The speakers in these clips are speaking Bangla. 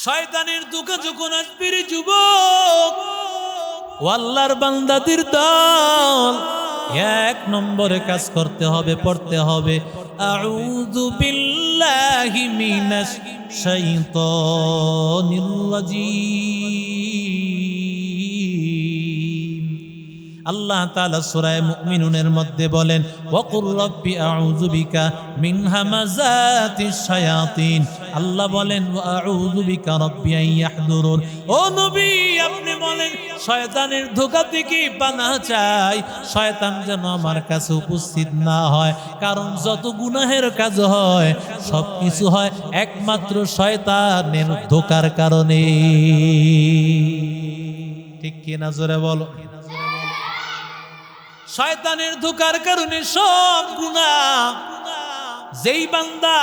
শয়তানের ধোঁকা যখন আসবে রে যুবক, ও আল্লাহর বান্দাদের দল, এক নম্বরে কাজ করতে হবে, পড়তে হবে আউযু বিল্লাহি মিনাশ শাইতানির রাজীম। আল্লাহ তাআলা সূরা মুমিনুনের মধ্যে বলেন, ওয়াকুর রাব্বি আউযু বিকা মিন হামাযাতিশ শায়াতিন। আল্লাহ বলেন, ওয়া আউযু বিকা রাব্বি আন ইয়াহদুরুন। ও নবী, আপনি বলেন শয়তানের ধোঁকা থেকে পানাহ চাই, শয়তান যেন আমার কাছে উপস্থিত না হয়। কারণ যত গুনাহের কাজ হয় সব কিছু হয় একমাত্র শয়তানের ধোঁকার কারণে। ঠিক কি না, জোরে বলো। শয়তানের ধোঁকার কারণে সব গুনাহ, যেই বান্দা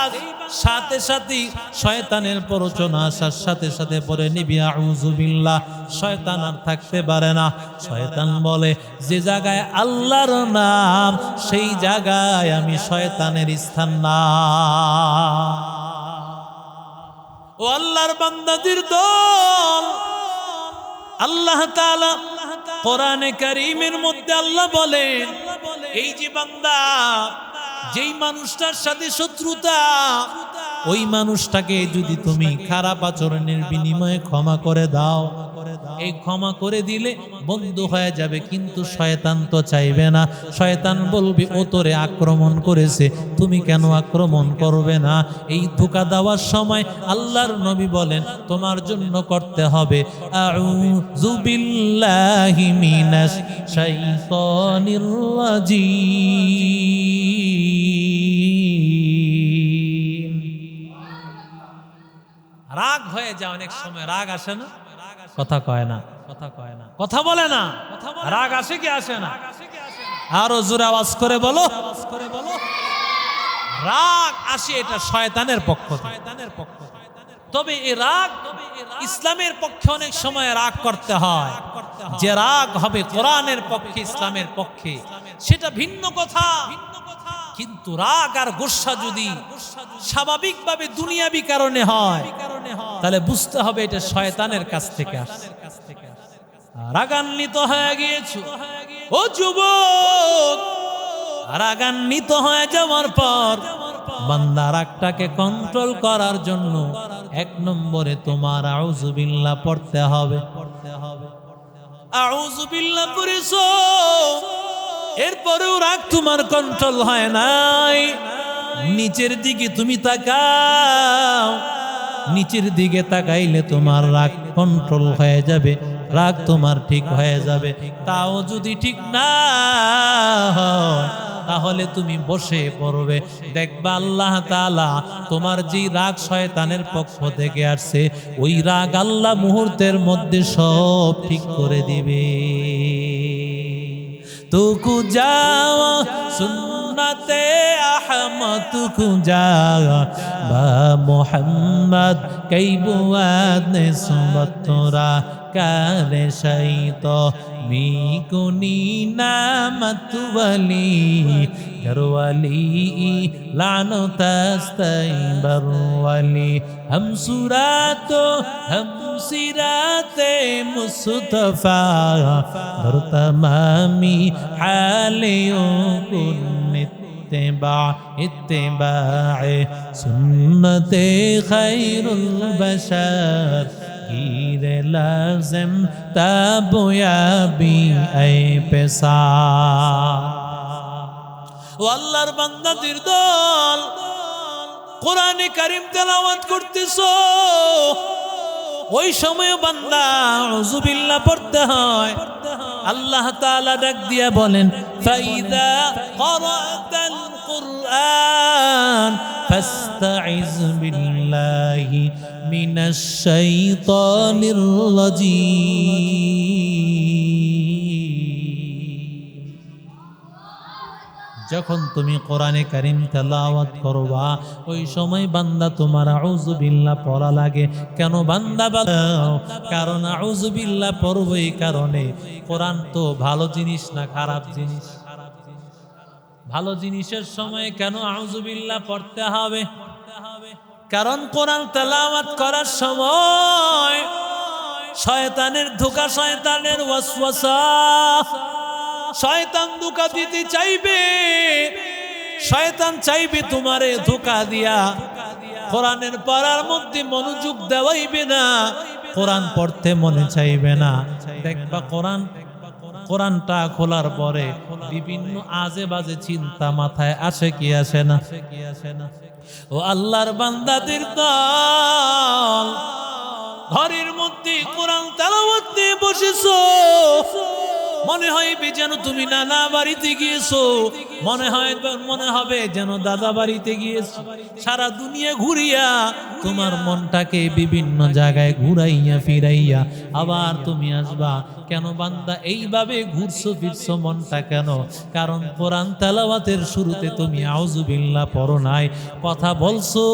সাথে সাথে শয়তানের প্ররোচনা আসার সাথে সাথে পড়ে নিবি আউযু বিল্লাহ, শয়তান আর থাকতে পারে না। শয়তান বলে, যে জায়গায় আল্লাহর নাম সেই জায়গায় আমি শয়তানের স্থান না। ও আল্লাহর বান্দাদের দল, আল্লাহ তাআলা কোরআনে কারীমের মধ্যে আল্লাহ বলেন, এই যে বান্দা যেই মানুষটার সাথে শত্রুতা, ওই মানুষটাকে যদি তুমি খারাপ আচরণের বিনিময়ে ক্ষমা করে দাও, এই ক্ষমা করে দিলে বন্ধ হয়ে যাবে। কিন্তু শয়তান তো চাইবে না। শয়তান বলবে, ও তোরে আক্রমণ করেছে, তুমি কেন আক্রমণ করবে না? এই ধোঁকা দেওয়ার সময় আল্লাহর নবী বলেন, তোমার জন্য করতে হবে আউযু বিল্লাহি মিনাশ শাইতানির রাজীম। রাগ হয়ে যায় অনেক সময়, রাগ আসে না, কথা কয় না, কথা বলে না, রাগ আসে কি আসে না? আরো জোরে আওয়াজ করে বলো। রাগ আসে, এটা শয়তানের পক্ষ। তবে এই রাগ ইসলামের পক্ষে অনেক সময় রাগ করতে হয়। যে রাগ হবে কোরআনের পক্ষে, ইসলামের পক্ষে, সেটা ভিন্ন কথা। কিন্তু রাগ আর গোসা যদি স্বাভাবিকভাবে দুনিয়াবি কারণে হয়, তাহলে বুঝতে হবে এটা শয়তানের কাছ থেকে আসে। রাগান্বিত হয়ে গিয়েছো ও যুবক, রাগান্বিত হয়ে যাওয়ার পর বান্দা রাগটাকে কন্ট্রোল করার জন্য এক নম্বরে তোমার আউযু বিল্লাহ পড়তে হবে। আউযু বিল্লাহ পড়েছো, এরপরেও রাগ তোমার কন্ট্রোল হয় নাই, নিচের দিকে তুমি তাকাও। নিচের দিকে তাকাইলে তোমার রাগ কন্ট্রোল হয়ে যাবে, রাগ তোমার ঠিক হয়ে যাবে। তাও যদি ঠিক না হয়, তাহলে তুমি বসে পড়বে, দেখবা আল্লাহ তাআলা তোমার যে রাগ শয়তানের পক্ষ থেকে আসছে, ওই রাগ আল্লাহ মুহূর্তের মধ্যে সব ঠিক করে দিবে। তুকু যাওয়া সুন্নতে আহমদ, তুকু যাওয়া বা মোহাম্মদ কই বুয়াদ নে সুবতরা কালে শাইত মিকুনি নামত ওয়ালি ঘরওয়ালি লানতাস্তাইবার ওয়ালি हम सुरातो हम सिराते मुस्तफा हर तमामी हालियों कुन इत्तिबाए सुन्नते खैरुल बशर गिरे लाज़िम ताबयाबी ऐ पेशा। ও আল্লাহর বান্দাদের দল, কোরআনে কারীম তেলাওয়াত করতেছো, ওই সময় বান্দা আউযু বিল্লাহ পড়তে হয়। আল্লাহ তাআলা ডাক দিয়া বলেন, ফাইদা ক্বরাতাল কুরআন ফাস্তাইজ বিল্লাহি মিনাশ শাইতানির রাজীম। যখন তুমি কোরআনে কারীম তেলাওয়াত করবা, ওই সময় বান্দা তোমার আউযু বিল্লাহ পড়া লাগে। কেন বান্দা বলো? কারণ আউযু বিল্লাহ পড়ব এই কারণে, কোরআন তো ভালো জিনিস না খারাপ জিনিস। ভালো জিনিসের সময় কেন আউযু বিল্লাহ পড়তে হবে? কারণ কোরআন তেলাওয়াত করার সময় শয়তানের ধোঁকা, শয়তানের ওয়াসওয়াসা, শয়তান ধোঁকা দিতে চাইবে। শয়তান চাইবে তোমারে ধোঁকা দিয়া কোরআনের পড়ার মধ্যে মনোযোগ দেওয়াইবে না, কোরআন পড়তে মনে চাইবে না। দেখবা কোরআনটা খোলার পরে বিভিন্ন আজে বাজে চিন্তা মাথায় আসে কি আসে না? ও আল্লাহর বান্দাদের দল, ঘরের মধ্যে কোরআন তেলাওয়াত নিয়ে বসেছো, মনে হয় যেন তুমি নানা বাড়িতে গিয়েছো, মনে হবে যেন দাদা বাড়িতে গিয়েছো। সারা দুনিয়া ঘুরিয়া তোমার মনটাকে বিভিন্ন জায়গায় ঘুরাইয়া ফিরাইয়া আবার তুমি আসবা। কেন বান্দা এইভাবে ঘুরছো ফিরছো মনটা কেন? কারণ কোরআন তেলাওয়াতের শুরুতে তুমি আউযুবিল্লাহ পড়ো নাই, কথা বলছো,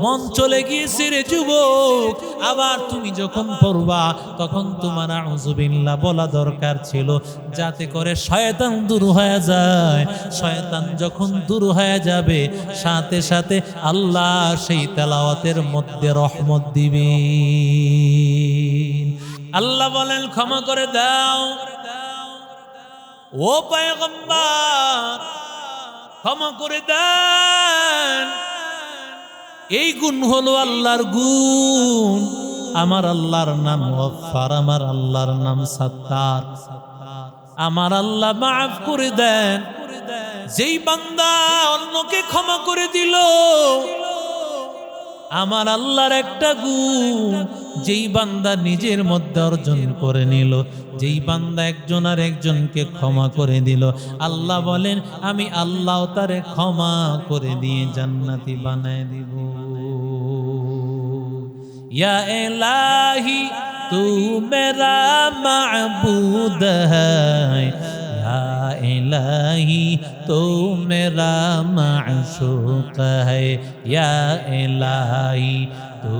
মন চলে গিয়েছে রে যুবক। আবার তুমি যখন পড়বা তখন তোমার আউযুবিল্লাহ বলা দরকার ছিল, যাতে করে শয়তান দূর হয়ে যায়। শয়তান যখন দূর হয়ে যাবে সাথে সাথে আল্লাহ সেই তেলাওয়াতের মধ্যে রহমত দিবে। আল্লাহ বলেন ক্ষমা করে দাও ও পয়গম্বর, ক্ষমা করে দেন। এই গুণ হলো আল্লাহর গুণ। আমার আল্লাহর নাম গফফার, আমার আল্লাহর নাম সাত্তার। আমার আল্লাহ মাফ করে দেন। যেই বান্দা অন্যকে ক্ষমা করে দিল, আমার আল্লাহর একটা গুণ, যেই বান্দা নিজের মধ্যে অর্জন করে নিল, যেই বান্দা একজন আর একজনকে ক্ষমা করে দিল, আল্লাহ বলেন আমি আল্লাহ তারে ক্ষমা করে দিয়ে জান্নাতি বানায় দিব। ইয়া ইলাহি তু মেরা মাবুদ হ্যায়, ইয়া ইলাহি তু মেরা মাশুক হ্যায়, ইয়া ইলাহি তু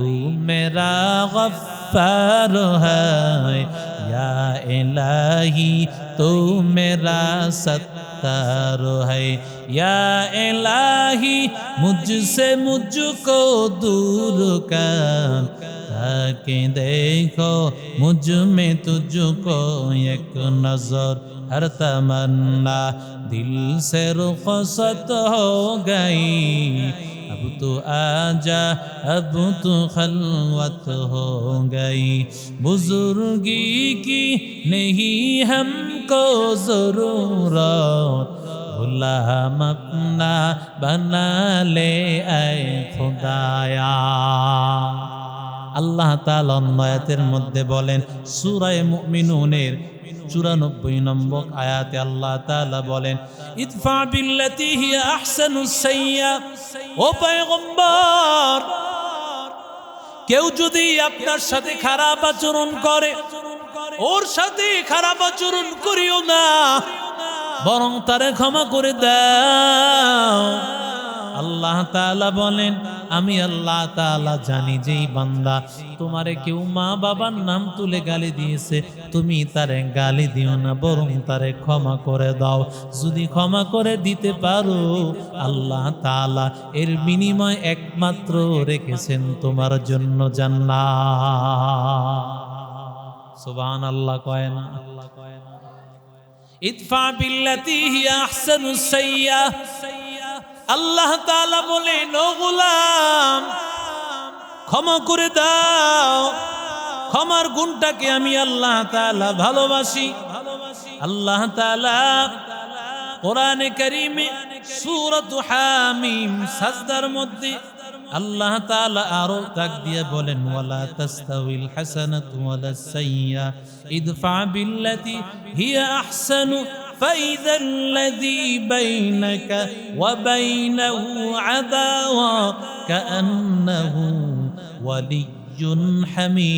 মেরা গফফার হ্যায়, ইয়া ইলাহি তু মেরা सत्तार है। या इलाही मुझसे मुझको दूर कर, ताकि देखो मुझ में तुझको एक नजर। हर तमन्ना दिल से रुखसत हो गई, अब तो आजा अब तो खलवत हो गई। बुजुर्गी की नहीं हमको जरूरत, गुलाम अपना बना ले ऐ खुदाया। আল্লাহ তাআলা আয়াতের মধ্যে বলেন, সূরা মুমিনুনের 94 নম্বর আয়াতে আল্লাহ তাআলা বলেন, ইদফা বিল্লাতি হিয়া আহসানুস সাইয়্যা। ও পয়গম্বর, কেউ যদি আপনার সাথে খারাপ আচরণ করে, ওর সাথে খারাপ আচরণ করিও না, বরং তারে ক্ষমা করে দাও। আল্লাহ তাআলা বলেন, আমি আল্লাহ তাআলা জানি যেই বান্দা তোমারে কেউ মা বাবার নাম তুলে গালি দিয়েছে, তুমি তারে গালি দিও না, বরং তারে ক্ষমা করে দাও। যদি ক্ষমা করে দিতে পারো, আল্লাহ তাআলা এর বিনিময় একমাত্র রেখেছেন তোমার জন্য জান্নাত। সুবহানাল্লাহ কয় না? ইদফা বিল্লাতি হিয়া আহসানুস সাইয়্যা। আল্লাহ তাআলা বলেন, ও গোলাম, ক্ষমা করে দাও। ক্ষমার গুণটাকে আমি আল্লাহ তাআলা ভালোবাসি। আল্লাহ তাআলা কোরআনে কারীমে সূরাত হামিম সাজদার মধ্যে আল্লাহ তাআলা আরো তাক দিয়ে বলেন, ওয়ালা তাস্তাউইল হাসানাতু ওয়ালাস সাইয়্যা ইদফা বিল্লাতি হিয়া আহসানু فإذا الذي بينك وبينه عداوة كأنه ولي حميم।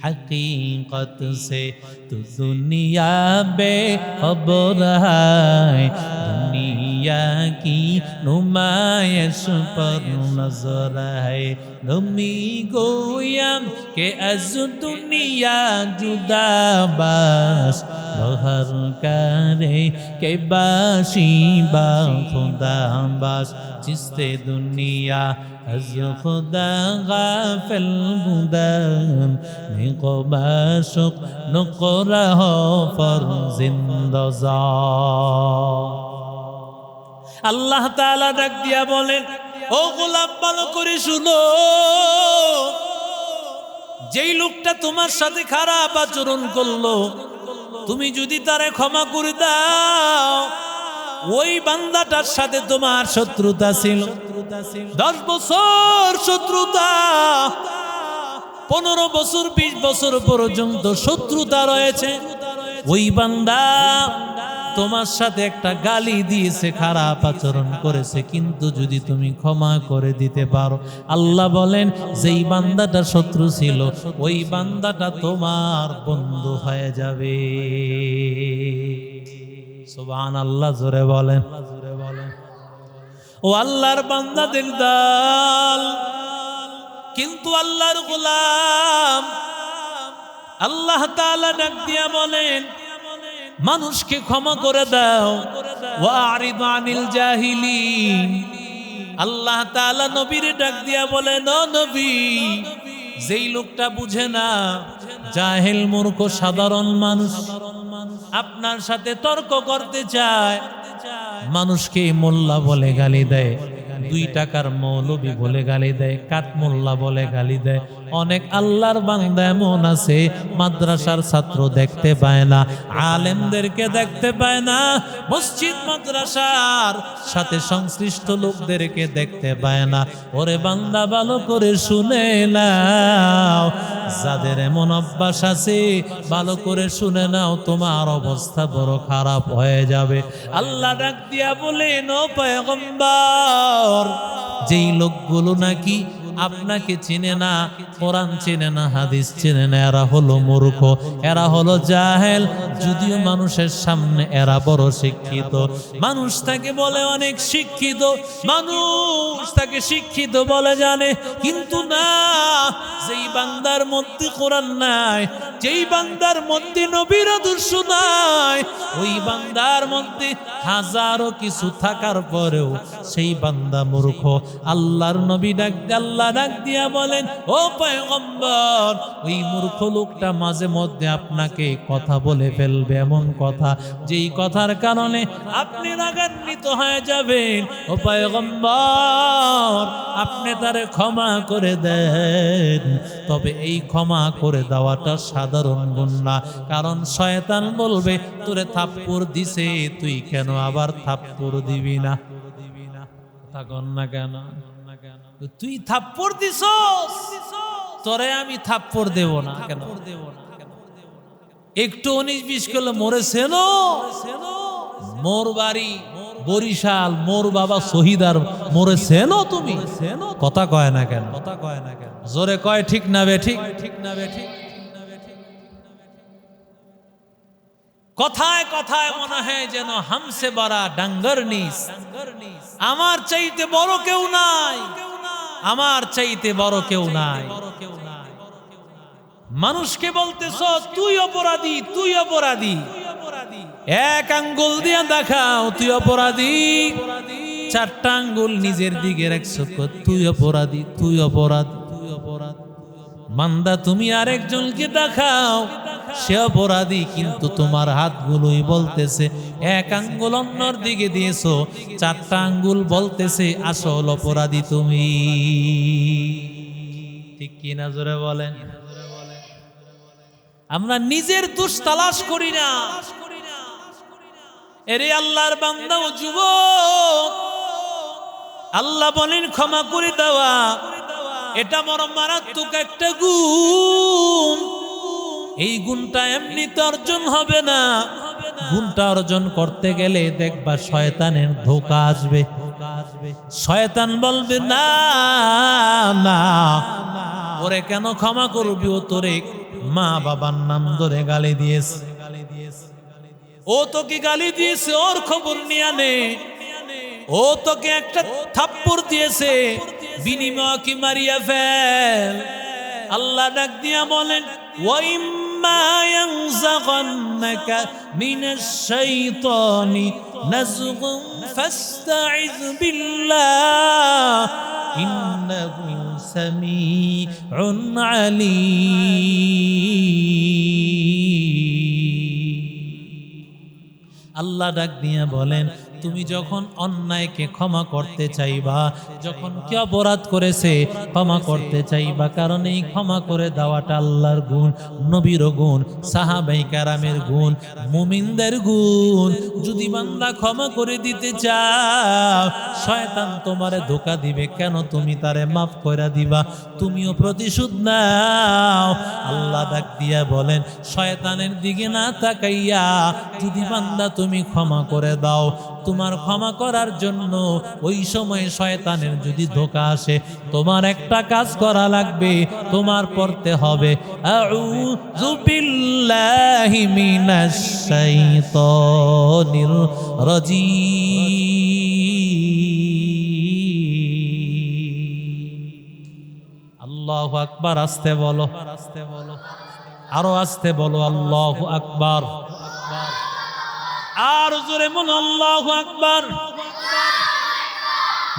حقیقت سے تو دنیا بے خبر ہے، دنیا दुनिया की नुमाइश पर नजर है नमी गोयम के अज दुनिया जुदा बास बहर करे के बाशी बा खुदा बास जिसते दुनिया अज खुदा गाफिल बुदन निकोबाशुक नुकरा हो फर जिंदजा আল্লাহ তাআলা ডাক দিয়া বলেন ও গোলাম ভালো করে শুনো যেই লোকটা তোমার সাথে খারাপ আচরণ করলো তুমি যদি তারে ক্ষমা করে দাও ওই বান্দাটার সাথে তোমার শত্রুতা ছিল 10 বছর শত্রুতা 15 বছর 20 বছর পর্যন্ত শত্রুতা রয়েছে ওই বান্দা তোমার সাথে একটা গালি দিয়েছে খারাপ আচরণ করেছে কিন্তু যদি তুমি ক্ষমা করে দিতে পারো আল্লাহ বলেন যেই বান্দাটা শত্রু ছিল ওই বান্দাটা তোমার বন্ধু হয়ে যাবে সুবহানাল্লাহ জোরে বলেন ও আল্লাহর বান্দাদের দল কিন্তু আল্লাহর গোলাম আল্লাহ তাআলা ডাক দিয়া বলেন মানুষকে ক্ষমা করে দাও ওয়ারিদ আনিল জাহিলিন আল্লাহ তাআলা নবীর ডাক দিয়া বলেন ও নবী যেই লোকটা বুঝে না জাহেল মূর্খ সাধারণ মানুষ আপনার সাথে তর্ক করতে চায় মানুষকে মোল্লা বলে গালি দেয় 2 টাকার মৌলবি বলে গালি দেয় কাঠ মোল্লা বলে গালি দেয় অনেক আল্লাহর বান্দা এমন আছে মাদ্রাসার ছাত্র দেখতে পায় না আলেমদেরকে দেখতে পায় না মসজিদ মাদ্রাসার সাথে সংশ্লিষ্ট লোকদেরকে দেখতে পায় না ওরে বান্দা ভালো করে শুনে নাও যাদের এমন অভ্যাস আছে ভালো করে শুনে নাও তোমার অবস্থা বড় খারাপ হয়ে যাবে আল্লাহ ডাক দিয়া বলেন ও পয়গম্বর যেই লোকগুলো নাকি আপনাকে চিনে না কোরআন চিনে না হাদিস চিনে না এরা হলো মূর্খ এরা হলো জাহেল যদিও মানুষের সামনে এরা বড় শিক্ষিত মানুষ তাকে বলে অনেক শিক্ষিত মানুষ তাকে শিক্ষিত বলে জানে কিন্তু না যেই বান্দার মধ্যে কোরআন নাই যেই বান্দার মধ্যে নবীর আদর্শ নাই ওই বান্দার মধ্যে হাজারো কিছু থাকার পরেও সেই বান্দা মূর্খ আল্লাহর নবী আল্লাহ ডাক দিয়া বলেন ও পয়গম্বর ওই মূর্খ লোকটা মাঝে মধ্যে আপনাকে কথা বলে ফেলবে এমন কথা যেই কথার কারণে আপনি রাগান্বিত হয়ে যাবেন ও পয়গম্বর আপনি তারে ক্ষমা করে দেন তবে এই ক্ষমা করে দেওয়াটা সাধারণ গুণ না কারণ শয়তান বলবে তোরে থাপ্পড় দিছে তুই কেন আবার থাপ্পড় দিবি না থাকন না কেন তুই থাপ্পড় দিছস তোরে আমি থাপ্পড় দেব না কেন একটু 19-20 করলে মরেছেন মোর বাড়ি বরিশাল মোর বাবা শহীদার মরেছেন তুমি কথা কয় না কেন জোরে কয় ঠিক না বে ঠিক কথায় কথায় মনে হয় যেন হামসে বড়া ডাঙ্গর নিস আমার চাইতে বড় কেউ নাই আমার চাইতে বড় কেউ নাই মানুষকে বলতেছ তুই অপরাধী তুই অপরাধী এক আঙ্গুল দিয়া দেখাও তুই অপরাধী 4টা আঙ্গুল নিজের দিকে রাখছো তুই অপরাধী তুই অপরাধী মান্দা তুমি আরেকজনকে দেখাও সে অপরাধী কিন্তু তোমার হাতগুলোই বলতেছে এক আঙ্গুল অন্যর দিকে দিয়েছো 4টা আঙ্গুল বলতেছে আসল অপরাধী তুমি ঠিক কি না জোরে বলেন আমরা নিজের দোষ তালাশ করি না এরে আল্লাহর বান্দা ও যুবক আল্লাহ বলেন ক্ষমা করে দেওয়া এটা বড় মারাত্মক একটা গুণ এই গুণটা এমনিতে অর্জন হবে না গুণটা অর্জন করতে গেলে দেখবা শয়তানের ধোঁকা আসবে শয়তান বলবে না না ওরে কেন ক্ষমা করবি ও তোরে মা বাবার নাম ধরে গালি দিয়েছে ও তোকে গালি দিয়েছে ওর খবর নিয়ে নে ও তোকে একটা থাপ্পড় দিয়েছে, বিনিময় কি মারিয়া ফেল। আল্লাহ ডাক দিয়া বলেন ওয়াইম্মা ইয়ানযাগান্নাকা মিনাশ শাইতানি নাযগুন ফাস্তাইয বিল্লাহ ইন্নাহু সামিউন আলীম। আল্লাহ ডাক দিয়া বলেন তুমি যখন অন্যায়কে ক্ষমা করতে চাইবা, যখন কি অপরাধ করেছে ক্ষমা করতে চাইবা, কারণ এই ক্ষমা করে দেওয়াটা আল্লাহর গুণ, নবীর গুণ, সাহাবায়ে কেরামের গুণ, মুমিনদের গুণ। যদি বান্দা ক্ষমা করে দিতে চাও, শয়তান তোমারে ধোঁকা দিবে, কেন তুমি তারে মাফ করে দিবা, তুমিও প্রতিশোধ নাও। আল্লাহ ডাক দিয়া বলেন শয়তানের দিকে না তাকাইয়া যদি বান্দা তুমি ক্ষমা করে দাও, তোমার ক্ষমা করার জন্য ওই সময় শয়তানের যদি ধোঁকা আসে, তোমার একটা কাজ করা লাগবে, তোমার পড়তে হবে আউযু বিল্লাহি মিনাশ শাইতানির রাজিম। আল্লাহু আকবার। আস্তে বলো, আরো আস্তে বলো আল্লাহু আকবার। আর জোরে বলো আল্লাহু আকবার।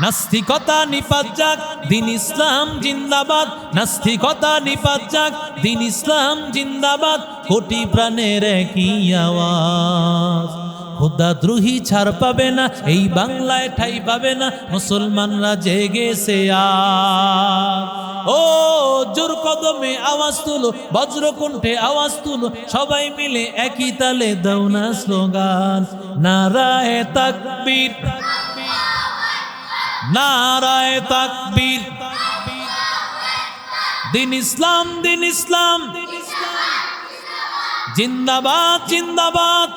নাস্তিকতা নিপাত যাক, দিন ইসলাম জিন্দাবাদ। নাস্তিকতা নিপাত যাক, দিন ইসলাম জিন্দাবাদ। কোটি প্রাণের একই আওয়াজ, খোদাদ্রোহী ছাড় পাবে না, এই বাংলায় ঠাই পাবে না, মুসলমানরা জেগেছে আজ। ও জোর কদমে আওয়াজ তুলো, বজ্রকণ্ঠে আওয়াজ তুলো, সবাই মিলে একই তালে দাও না স্লোগান, নারায়ে তাকবীর, নারায়ে তাকবীর। দিন ইসলাম, দিন ইসলাম জিন্দাবাদ, জিন্দাবাদ,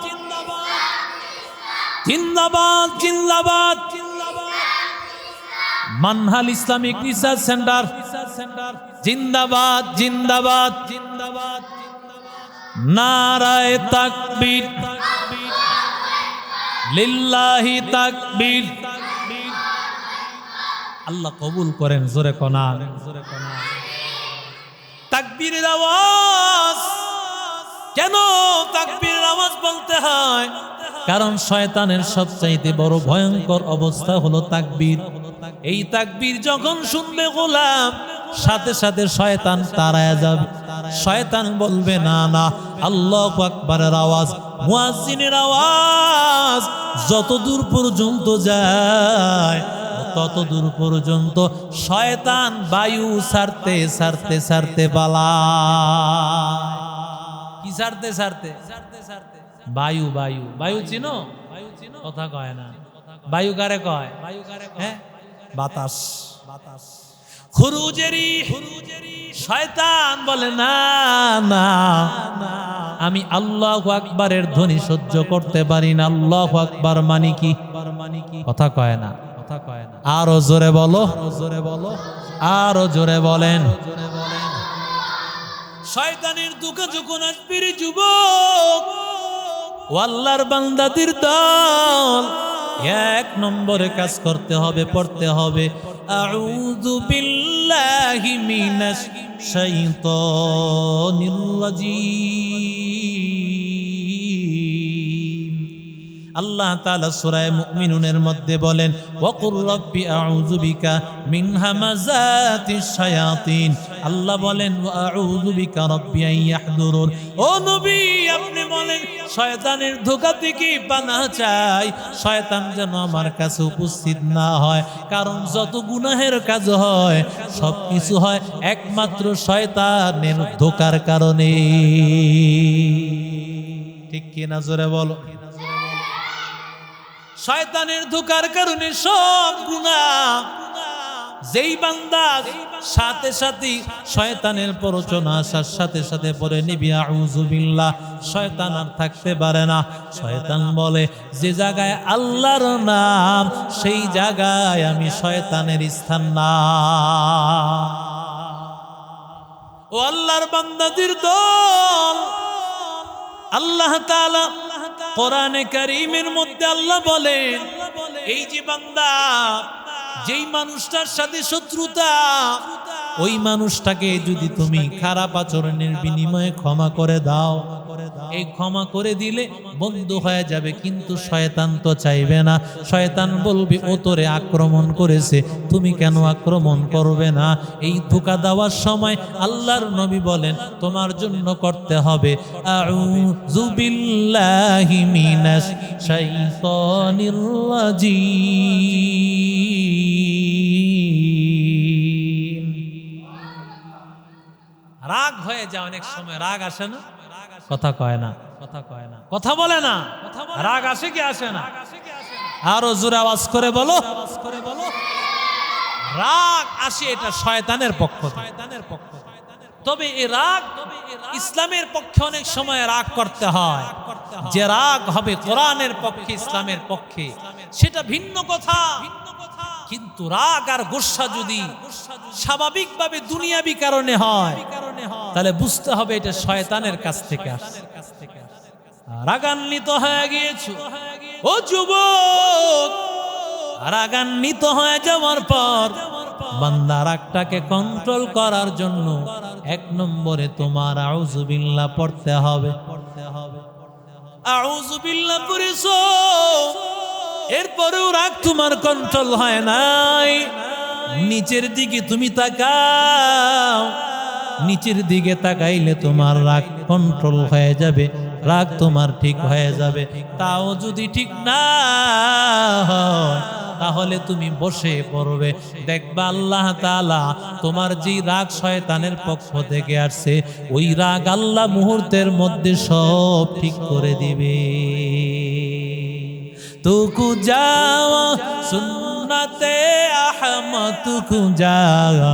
জিন্দাবাদ, জিন্দাবাদ। মানহাল ইসলামিক রিসার্চ সেন্টার জিন্দাবাদ, জিন্দাবাদ, জিন্দাবাদ। নারায়ে তাকবীর, লিল্লাহি তাকবীর। আল্লাহ কবুল করেন, জোরে কোনা তাকবীরের আওয়াজ। কেন তাকবীরের আওয়াজ বলতে হয়? কারণ শয়তানের সবচাইতে বড় ভয়ঙ্কর অবস্থা হলো তাকবীর। এই তাকবীর যখন শুনবে গোলাম, সাথে সাথে শয়তান তাড়ায়া যাবে। শয়তান বলবে না না, আল্লাহু আকবারের আওয়াজ, মুয়াজ্জিনের আওয়াজ যত দূর পর্যন্ত যায়, তত দূর পর্যন্ত শয়তান বায়ু ছাড়তে ছাড়তে ছাড়তে পালায়। কি ছাড়তে ছাড়তে? বায়ু, বায়ু, বায়ু চিনো? কথা কয় না। বায়ু কারে কয়? হ্যাঁ, বাতাস। খুরুজেরি শয়তান বলে না না, আমি আল্লাহু আকবারের ধ্বনি সহ্য করতে পারি না। আল্লাহু আকবার মানে কি? কথা কয় না, কথা কয় না। আরো জোরে বলো, জোরে বলো, আরো জোরে বলেন। শয়তানের দুঃখে যখন আসবে রে যুবক, ও আল্লাহর বান্দাদের দল, এক নম্বরে কাজ করতে হবে, পড়তে হবে আউযু বিল্লাহি মিনাশ শাইতানির রাজিম। আল্লাহ তাআলা সূরা মুমিনুনের মধ্যে বলেন ওয়াকুর রাব্বি আউযু বিকা মিন হামাযাতিশ শায়াতিন। আল্লাহ বলেন ওয়া আউযু বিকা রাব্বি আন ইয়াহদুরুন। ও নবী, আপনি বলেন শয়তানের ধোঁকা থেকে পানাহ চাই, শয়তান যেন আমার কাছে উপস্থিত না হয়। কারণ যত গুনাহের কাজ হয় সব কিছু হয় একমাত্র শয়তানের ধোঁকার কারণে। ঠিক কি না? জোরে বলো। শয়তানের ধোঁকার কারণে সব গুনাহ। যেই বান্দা সাথে সাথে শয়তানের প্ররোচনা আসার সাথে সাথে পড়ে নিবি আউযু বিল্লাহ, শয়তান আর থাকতে পারে না। শয়তান বলে যে জায়গায় আল্লাহর নাম, সেই জায়গায় আমি শয়তানের স্থান না। ও আল্লাহর বান্দাদের দল, আল্লাহ তাআলা কোরআনে কারীমের মধ্যে আল্লাহ বলেন এই যে বান্দা যেই মানুষটার সাথে শত্রুতা, ওই মানুষটাকে যদি তুমি খারাপ আচরণের বিনিময়ে ক্ষমা করে দাও, এই ক্ষমা করে দিলে বন্ধু হয়ে যাবে। কিন্তু শয়তান তো চাইবে না, শয়তান বলবে ও তোরে আক্রমণ করেছে, তুমি কেন আক্রমণ করবে না? এই ধোঁকা দেওয়ার সময় আল্লাহর নবী বলেন তোমার জন্য করতে হবে আউযু বিল্লাহি মিনাশ শাইতানির রাজিম। রাগ হয়ে যায় অনেক সময়, রাগ আসে না, কথা কয় না, কথা বলে না, রাগ আসে কি আসে না? আরো জোরে আওয়াজ করে বলো, রাগ আসে, এটা শয়তানের পক্ষ। তবে এই রাগ ইসলামের পক্ষে অনেক সময় রাগ করতে হয়। যে রাগ হবে কোরআনের পক্ষে, ইসলামের পক্ষে, সেটা ভিন্ন কথা। কিন্তু রাগ আর গোসা যদি স্বাভাবিকভাবে দুনিয়াবি কারণে হয়, তাহলে বুঝতে হবে এটা শয়তানের কাছ থেকে আসে। রাগান্বিত হয়ে গিয়েছো ও যুবক, রাগান্বিত হয়ে যাওয়ার পর বান্দা রাগটাকে কন্ট্রোল করার জন্য এক নম্বরে তোমার আউযু বিল্লাহ পড়তে হবে। আউযু বিল্লাহ পড়েছো, এরপরেও রাগ তোমার কন্ট্রোল হয় নাই, নিচের দিকে তুমি তাকাও, নিচের দিকে তাকাইলে তোমার রাগ কন্ট্রোল হয়ে যাবে, রাগ তোমার ঠিক হয়ে যাবে। তাও যদি ঠিক না হয়, তাহলে তুমি বসে পড়বে, দেখবা আল্লাহ তাআলা তোমার যে রাগ শয়তানের পক্ষ থেকে আসছে, ওই রাগ আল্লাহ মুহূর্তের মধ্যে সব ঠিক করে দিবে। তুকু যাও সুন্নতে আহমদ, তুকু যাও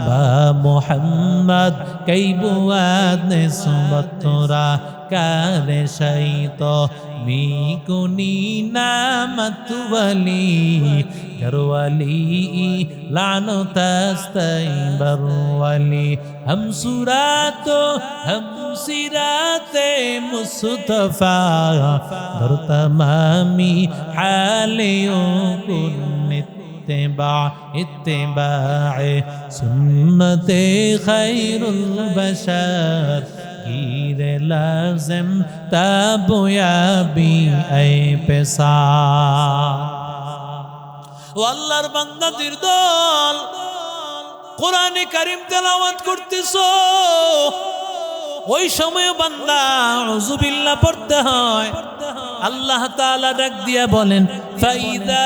বা মুহাম্মদ কই বুয়াদ নে সুবতরা কারে শাইত মিকুনি নামত ওয়ালি ঘরওয়ালি লানতাস্তাইবার ওয়ালি हम सुरातो हम सिराते मुस्तफा दर तमामी हालियों कुन इत्तिबाए सुन्नते खैरुल बशर गिरे लाज़िम ताबयाबी ऐ पेशा। ও আল্লাহর বান্দাদের দল, কোরআনে কারীম তেলাওয়াত করতেছো, ওই সময় বান্দা আউযু বিল্লাহ পড়তে হয়। আল্লাহ তাআলা ডাক দিয়া বলেন ফাইদা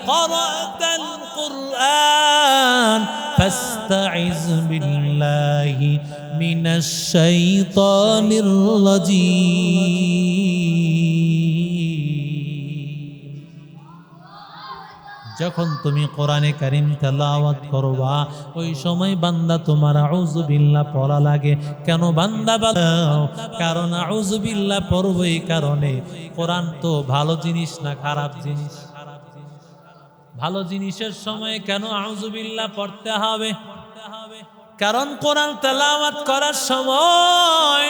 ক্বরাতাল কুরআন ফাস্তাইজ বিল্লাহি মিনাশ শাইতানির রাজিম। যখন তুমি কোরআনে কারীম তেলাওয়াত করবা, ওই সময় বান্দা তোমার আউযু বিল্লাহ পড়া লাগে। কেন বান্দা বলো? কারণ আউযু বিল্লাহ পড়বো এই কারণে, কোরআন তো ভালো জিনিস না খারাপ জিনিস। ভালো জিনিসের সময় কেন আউযু বিল্লাহ পড়তে হবে? কারণ কোরআন তেলাওয়াত করার সময়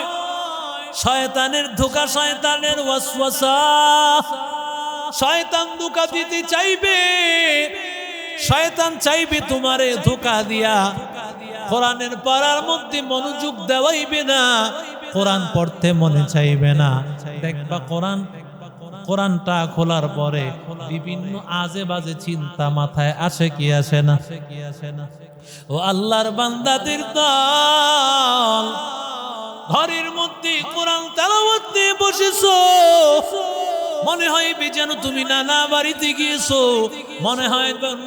শয়তানের ধোঁকা, শয়তানের ওয়াসওয়াসা, শয়তান ধোঁকা দিতে চাইবে, শয়তান চাইবে তোমারে ধোঁকা দিয়া কোরআনের পড়ার মধ্যে মনোযোগ দেওয়াইবে না, কোরআন পড়তে মনে চাইবে না। দেখবা কোরআনটা খোলার পরে বিভিন্ন আজে বাজে চিন্তা মাথায় আসে কি আসে না? ও আল্লাহর বান্দাদের দল, ঘরের মধ্যে কোরআন তেলাওয়াত নিয়ে বসেছো, মনে হয় যেন তুমি নানা বাড়িতে গিয়েছো,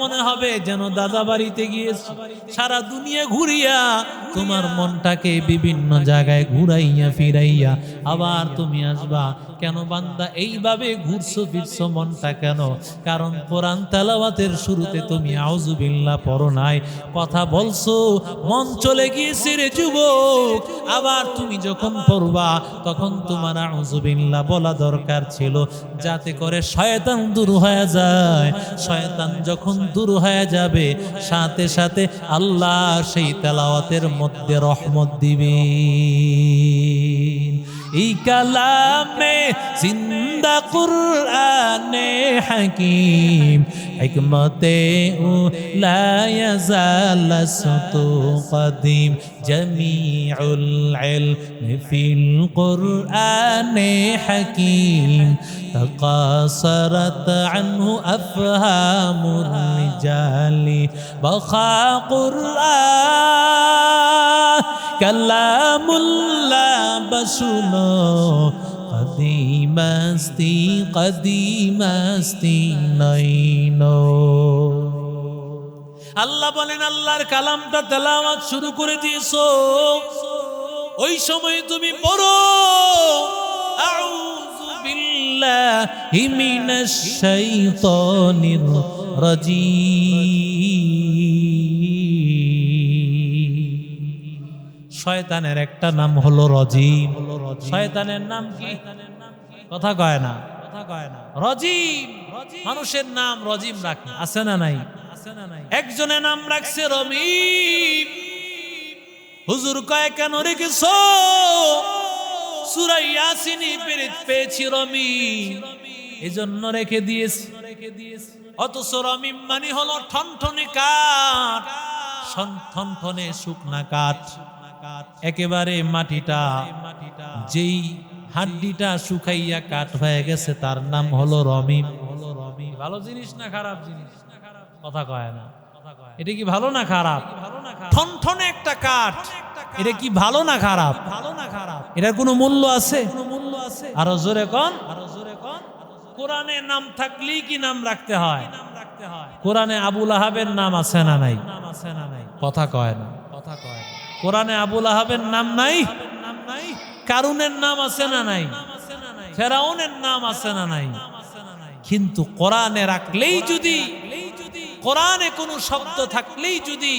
মনে হবে যেন দাদা বাড়িতে গিয়েছো। সারা দুনিয়া ঘুরিয়া তোমার মনটাকে বিভিন্ন জায়গায় ঘুরাইয়া ফিরাইয়া আবার তুমি আসবা। কেন বান্দা এইভাবে ঘুরছো ফিরছো মনটা কেন? কারণ কোরআন তেলাওয়াতের শুরুতে তুমি আউযু বিল্লাহ পড়ো নাই, কথা বলছো, মন চলে গিয়েছে রে যুবক। আবার তুমি যখন পড়বা তখন তোমার আউযু বিল্লাহ বলা দরকার ছিল, যাতে করে শয়তান দূর হয়ে যায়। শয়তান যখন দূর হয়ে যাবে, সাথে সাথে আল্লাহ সেই তেলাওয়াতের মধ্যে রহমত দিবেন। এই কালামে জিন্দা কুরআনে হাকিম হিকমতে ও লা ইয়াজাল সুতু কদিম জামিউল ইলম ফিল কুরআনে হাকিম تقاصرت عنه أفهام الرجال بقى قرآن كلام الله بسنو قديم استي نينو আল্লাহ বলেন আল্লাহর কালামটা তেলাওয়াত শুরু করে দিয়েছো ওই সময় তুমি পড়ো আউযু বিল্লাহি মিনাশ শাইতানির রাজীম শয়তানের একটা নাম হলো রাজীম শয়তানের নাম কি কথা কয় না রাজীম মানুষের নাম রাজীম রাখে আছে না নাই একজনের নাম রাখছে রমিম হুজুর কয় কেন রেখেছো সূরা ইয়াসিনে পেয়েছি রমিম এজন্য রেখে দিয়েছি অথচ রমিম মানে হলো ঠনঠনে কাঠ ঠনঠনে শুকনা কাঠ একেবারে মাটিটা যেই হাড্ডিটা শুকাইয়া কাঠ হয়ে গেছে তার নাম হলো রমিম ভালো জিনিস না খারাপ জিনিস কথা কয় না এটা কি ভালো না খারাপ ঠনঠনে একটা কাঠ এটা কি ভালো না খারাপ এটার কোনো মূল্য আছে আরো জোরে কোন কোরআনে নাম থাকলেই কি নাম রাখতে হয় কোরআনে আবু লাহাবের নাম আছে না নাই কথা কয় না কোরআনে আবু লাহাবের নাম নাই কারুনের নাম আছে না নাই ফেরাউনের নাম আছে না নাই কিন্তু কোরআনে রাখলেই যদি কোরআনে কোনো শব্দ থাকলেই যদি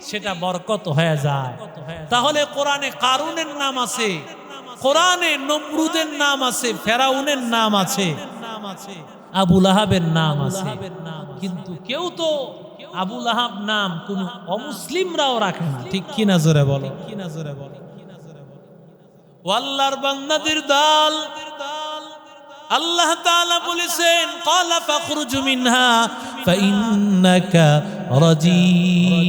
সেটা বরকত হয়ে যায় তাহলে কোরআনে কারুনের নাম আছে কোরআনে নমরুদের নাম আছে ফেরাউনের নাম আছে আবু লাহাবের নাম আছে কিন্তু কেউ তো আবু লাহাব নাম কোন অমুসলিমরাও রাখে না ঠিক কিনা জোরে বলো আল্লাহর বান্দাদের দল আল্লাহ তাআলা বলেছেন ক্বালা ফাখরুজ মিনহা ফাইন্নাকা রাজীম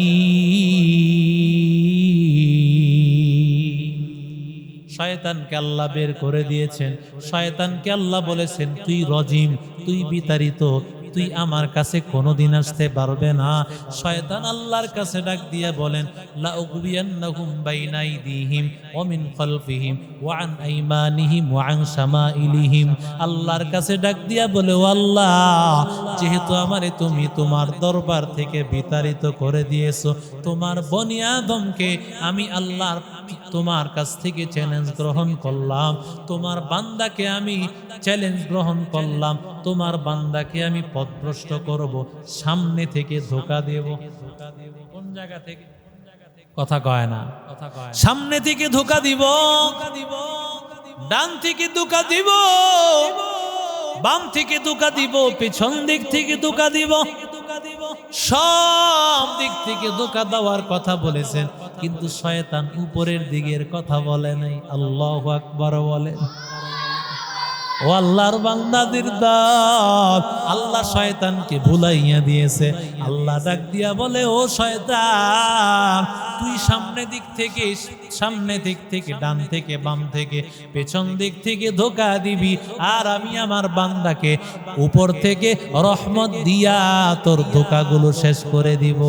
শয়তানকে আল্লাহ বের করে দিয়েছেন শয়তানকে আল্লাহ বলেছেন তুই রাজীম তুই বিতাড়িত তুই আমার কাছে কোনোদিন আসতে পারবে না শয়তান আল্লাহর কাছে ডাক দিয়ে বলেন লা উগবিয়ান্নাহুম বাইনা আইদিহিম ওয়া মিন খালফিহিম ওয়া আন আইমানিহিম ওয়া আন শামাইলিহিম আল্লাহর কাছে ডাক দিয়া বলে ও আল্লাহ যেহেতু আমারে তুমি তোমার দরবার থেকে বিতাড়িত করে দিয়েছো তোমার বনি আদমকে আমি আল্লাহর তোমার কাছ থেকে চ্যালেঞ্জ গ্রহণ করলাম তোমার বান্দাকে আমি চ্যালেঞ্জ গ্রহণ করলাম তোমার বান্দাকে আমি পথভ্রষ্ট করব সামনে থেকে ধোঁকা দেব কোন জায়গা থেকে কথা কয় না সামনে থেকে ধোঁকা দিব ডান থেকে ধোঁকা দিব বাম থেকে ধোঁকা দিব পেছন দিক থেকে ধোঁকা দিব সব দিক থেকে ধোঁকা দেওয়ার কথা বলেছেন কিন্তু শয়তান উপরের দিকের কথা বলে নাই আল্লাহু আকবার বলেন ও আল্লাহর বান্দাদের দল আল্লাহ শয়তানকে ভুলাইয়া দিয়েছে আল্লাহ ডাক দিয়া বলে ও শয়তান তুই সামনে দিক থেকে ডান থেকে বাম থেকে পেছন দিক থেকে ধোঁকা দিবি আর আমি আমার বান্দাকে উপর থেকে রহমত দিয়া তোর ধোঁকাগুলো শেষ করে দিব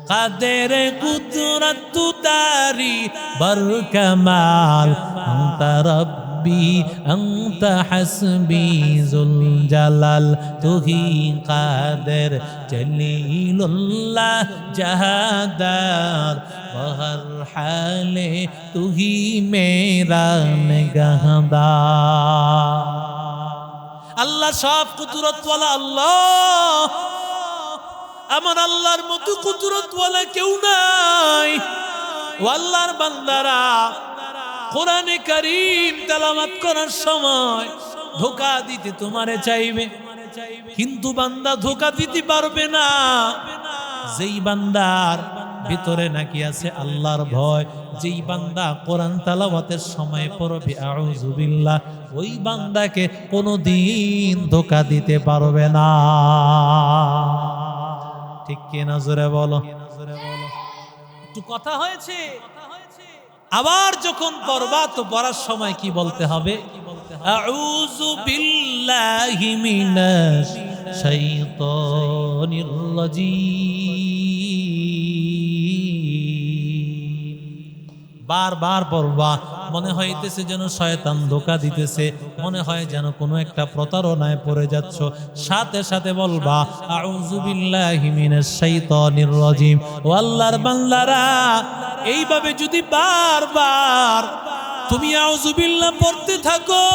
কাদের কুদরত তারি বরকমাল আনতা রব্বি আনতা হাসবি যুল জালাল তুহি কাদের জলিলুল্লাহ জাহাদার বহর হালে তুহি মেরা নিগাহদার আল্লাহ সব কুদরত ওয়ালা আল্লাহ আমার আল্লাহর মতো কুদরতওয়ালা কেউ নাই ও আল্লাহর বান্দারা কোরআনে কারীম তেলাওয়াত করার সময় ধোঁকা দিতে তোমারে চাইবে কিন্তু বান্দা ধোঁকা দিতে পারবে না যেই বান্দার ভিতরে নাকি আছে আল্লাহর ভয়। যেই বান্দা কোরআন তেলাওয়াতের সময় পড়বে আউযু বিল্লাহ, ওই বান্দাকে কোনোদিন ধোঁকা দিতে পারবে না। ঠিক কিনা জোরে বলো। একটু কথা হয়েছে। আবার যখন পড়বা তো পড়ার সময় কি বলতে হবে? আউযু বিল্লাহি মিনাশ শাইতানির রাজিম। বারবার পড়বা। মনে হইতেছে যেন শয়তান ধোঁকা দিতেছে, মনে হয় যেন কোনো একটা প্রতারণায় পড়ে যাচ্ছ, সাথে সাথে বলবা আউযু বিল্লাহি মিনাশ শাইতানির রাজিম। ও আল্লাহর বান্দারা, এইভাবে যদি বারবার তুমি আউযু বিল্লাহ পড়তে থাকো,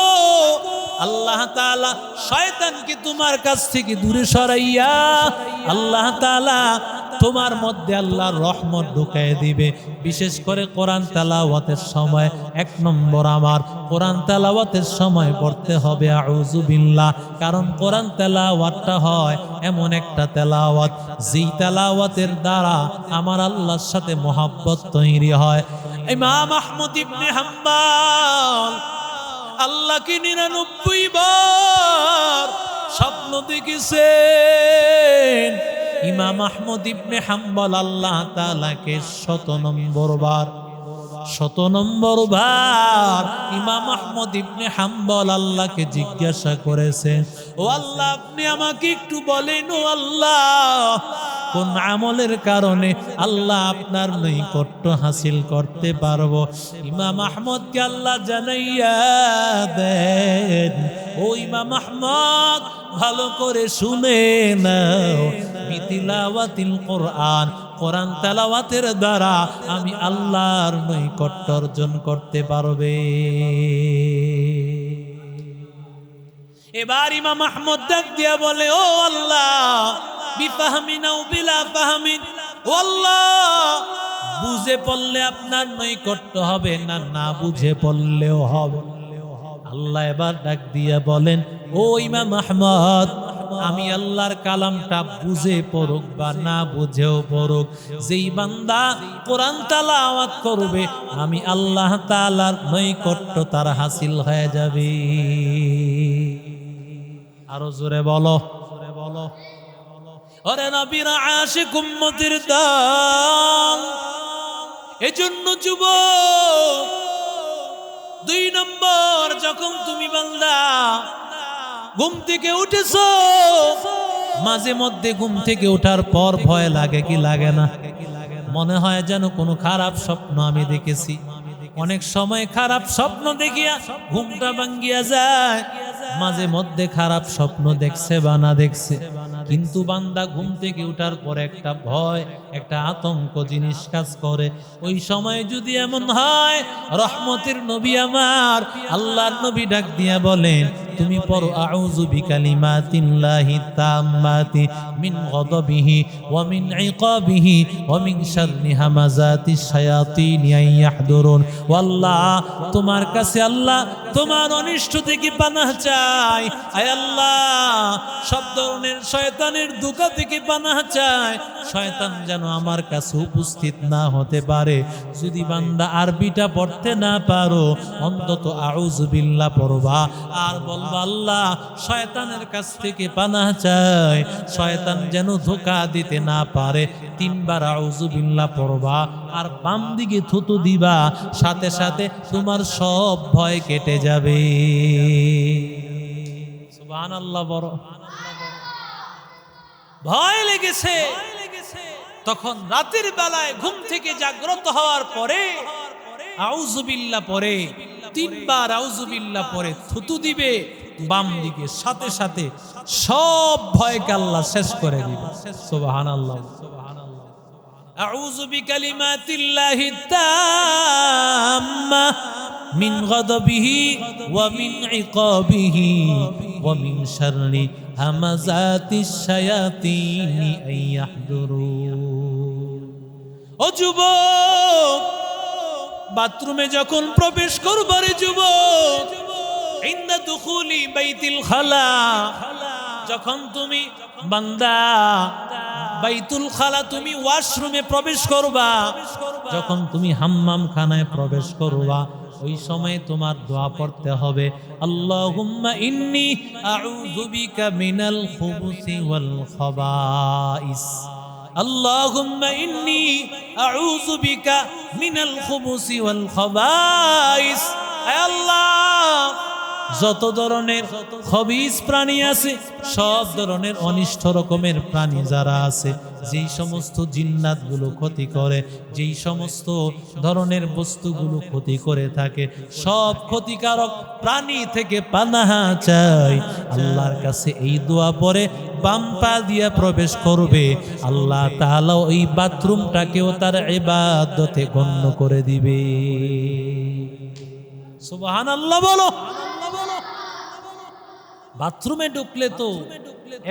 আল্লাহ তাআলা শয়তানকে তোমার কাছ থেকে দূরে সরাইয়া আল্লাহ তাআলা তোমার মধ্যে আল্লাহর রহমত ঢুকায় দিবে। বিশেষ করে কোরআন তেলাওয়াতের সময় 1 নম্বর আমার কোরআন তেলাওয়াতের সময় পড়তে হবে আউযু বিল্লাহ। কারণ কোরআন তেলাওয়াতটা হয় এমন একটা তেলাওয়াত, যেই তেলাওয়াতের দ্বারা আমার আল্লাহর সাথে মহব্বত তৈরি হয়। ইমাম আহমদ ইবনে হাম্বল আল্লাহকে 99 বার স্বপ্ন দেখেছেন। ইমাম আহমদ ইবনে হাম্বল আল্লাহ তাআলাকে 100 নম্বর বার ইমাম আহমদ ইবনে হাম্বল আল্লাহকে জিজ্ঞাসা করেছেন, ও আল্লাহ আপনি আমাকে একটু বলেন, ও আল্লাহ কোন আমলের কারণে আল্লাহ আপনার নৈকট্য হাসিল করতে পারবো? ইমাম আহমদকে আল্লাহ জানাইয়া দেন, ও ইমাম আহমদ ভালো করে শুনে নাও, বিতিলাওয়াতিল কোরআন, কোরআন তেলাওয়াতের দ্বারা আমি আল্লাহর নৈকট্য অর্জন করতে পারবে। এবার ইমাম আহমদ ডাক দিয়া বলে, ও আল্লাহ বিফাহমিন আও বিলা ফাহমিন, ও আল্লাহ বুঝে পড়লে আপনার নৈকট্য হবে না, না বুঝে পড়লেও হবে। আল্লাহ এবার ডাক দিয়া বলেন, ও ইমাম আহমদ আমি আল্লাহর কালামটা বুঝে পড়ুক বা না বুঝেও পড়ুক, যেই বান্দা কোরআন তেলাওয়াত করবে আমি আল্লাহ তাআলার নৈকট্য তার হাসিল হয়ে যাবে। আরো জোরে বলো। ওরে নবীর আশিক উম্মতের দল, এজন্য যুবক 2 নম্বর যখন তুমি বান্দা ঘুম থেকে উঠেছো, মাঝে মধ্যে ঘুম থেকে ওঠার পর ভয় লাগে কি লাগে না? মনে হয় যেন কোনো খারাপ স্বপ্ন আমি দেখেছি। অনেক সময় খারাপ স্বপ্ন দেখিয়া ঘুমটা ভাঙ্গিয়া যায়। মাঝে মধ্যে খারাপ স্বপ্ন দেখছে বা না দেখছে, কিন্তু বান্দা ঘুম থেকে উঠার পর একটা ভয়, একটা আতঙ্ক জিনিস কাজ করে। ওই সময় যদি এমন হয়, রহমতের নবী আমার আল্লাহর নবী ডাক দিয়া বলেন, তুমি পড়ো আউযু বিকালিমাতিল্লাহি তাম্মাতি মিন গাদাবিহি ওয়া মিন ইকাবিহি ওয়া মিন শাররি হামাযাতিশ শায়াতিন ইয়াহদুরুন। আল্লাহ তোমার কাছে আল্লাহ তোমার অনিষ্ট থেকে পানাহ চাই। আয় আল্লাহ সব ধরনের শয়তানের ধোঁকা থেকে পানাহ চাই, শয়তান যেন আমার কাছে উপস্থিত না হতে পারে। যদি বান্দা আরবিটা পড়তে না পারো, অন্তত আউযু বিল্লাহ পড়বা আর বলবা আল্লাহ শয়তানের কাছ থেকে পানাহ চাই, শয়তান যেন ধোঁকা দিতে না পারে। 3 বার আউযু বিল্লাহ পড়বা আর বাম দিকে থুতু দিবা, সাথে সাথে তোমার সব ভয় কেটে যাবে। সুবহানাল্লাহ। বড় ভয় লেগেছে, তখন রাতের বেলায় ঘুম থেকে জাগ্রত হওয়ার পরে আউযু বিল্লাহ পড়ে 3 বার আউযু বিল্লাহ পড়ে থুতু দিবে বাম দিকে, সাথে সাথে সব ভয়কে আল্লাহ শেষ করে দিবে। সুবহানাল্লাহ। আউযু বিকালিমাতিল্লাহি তাম্মা মিন গাদাবিহি ওয়া মিন ইকাবিহি ওয়া মিন শাররি হামাযাতিশ শায়াতিনি আইয়াহদুরুন। ও যুবক, বাথরুমে যখন প্রবেশ করবে যুবক, ইনদা দুখুলি বাইতিল খালা, যখন তুমি বান্দা বাইতুল খালা তুমি ওয়াশরুমে প্রবেশ করবা, যখন তুমি হাম্মাম খানায় প্রবেশ করবা ওই সময় তোমার দোয়া পড়তে হবে, আল্লাহুম্মা ইন্নী আউযু বিকা মিনাল খুবুসি ওয়াল খাবাইস। আল্লাহুম্মা ইন্নী আউযু বিকা মিনাল খুবুসি ওয়াল খাবাইস। হে আল্লাহ, যত ধরনের খবিস প্রাণী আছে, সব ধরনের অনিষ্ট রকমের প্রাণী যারা আছে, যেই সমস্ত জিন্নাতগুলো ক্ষতি করে, যেই সমস্ত ধরনের বস্তুগুলো ক্ষতি করে থাকে, সব ক্ষতিকারক প্রাণী থেকে পানাহা চাই। আল্লাহর কাছে এই দোয়া পরে বাম পা দিয়া প্রবেশ করবে, আল্লাহ তাআলা ওই বাথরুমটাকেও তার ইবাদতে গণ্য করে দিবে। সুবহানাল্লাহ বলো। বাথরুমে ঢুকলে তো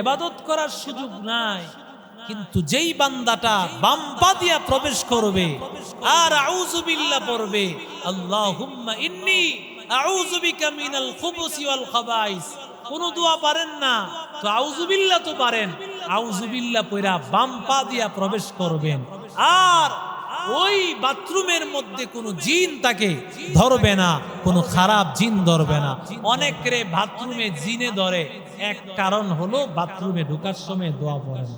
ইবাদত করার সুযোগ নাই, কিন্তু যেই বান্দাটা বাম পা দিয়া প্রবেশ করবে আর আউযু বিল্লাহ পড়বে, আল্লাহুম্মা ইন্নী আউযু বিকা মিনাল খুবুসি ওয়াল খাবাইস, কোন দোয়া পারেন না তো আউযু বিল্লাহ তো পারেন, আউযু বিল্লাহ পড়া বাম পা দিয়া প্রবেশ করবেন, আর ওই বাথরুমের মধ্যে কোনো জিন তাকে ধরবে না, কোনো খারাপ জিন ধরবে না। অনেকরে বাথরুমে জিনে ধরে, এক কারণ হলো বাথরুমে ঢোকার সময় দোয়া পড়ে না।